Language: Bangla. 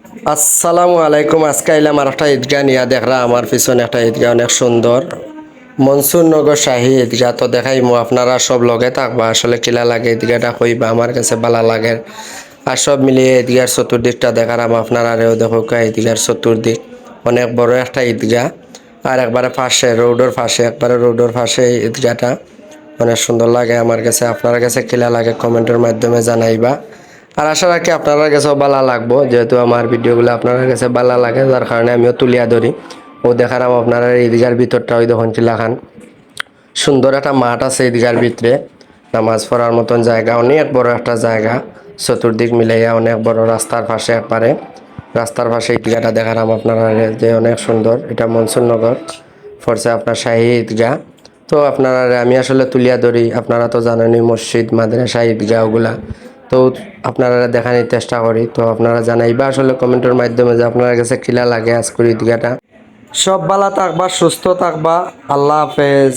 আসসালামু আলাইকুম। আজকে আইলাম আর একটা ঈদগাহ নিয়ে দেখরা আমার পিছনে একটা ঈদগাহ অনেক সুন্দর মনসুরনগর শাহী ঈদগাহ। তো দেখাইমু আপনারা সব লগে থাকবা। আসলে কিলা লাগে ঈদগাহটা কইবা, আমার কাছে ভালো লাগে। আর সব মিলিয়ে ঈদগাহর চতুর্দিকটা দেখারাম আপনারাও দেখো। ঈদগাহর চতুর্দিক অনেক বড় একটা ঈদগাহ। আর একবারে পাশে রোডের পাশে, একবারে রোডের পাশে ঈদগাহটা অনেক সুন্দর লাগে আমার কাছে। আপনার কাছে কিলা লাগে কমেন্টের মাধ্যমে জানাইবা। আর আশা রাখি আপনার কাছেও ভালো লাগবো, যেহেতু আমার ভিডিওগুলো আপনার কাছে ভালো লাগে, যার কারণে আমিও তুলিয়া ধরি ও দেখারাম আপনারা। ঈদগার ভিতরটা ওই দেখুন চিলাখান সুন্দর একটা মাঠ আছে ঈদগার ভিতরে, নামাজ পড়ার মতন জায়গা, অনেক বড় একটা জায়গা। চতুর্দিক মিলাইয়া অনেক বড়, রাস্তার পাশে একবারে রাস্তার পাশে ঈদগাহটা দেখারাম আপনারা, যে অনেক সুন্দর। এটা মনসুরনগর ফরসে আপনার শাহী ঈদগাহ। তো আপনারা আমি আসলে তুলিয়া ধরি, আপনারা তো জানেনই মসজিদ মাদ্রাসা ঈদগাহ ওগুলা। তো আপনারা দেখানোর চেষ্টা করি। তো আপনারা জানাইবা আসলে কমেন্টের মাধ্যমে যে আপনার কাছে কিলা লাগে আজকের ঈদগাহটা। সব ভালো থাকবা, সুস্থ থাকবা। আল্লাহ হাফেজ।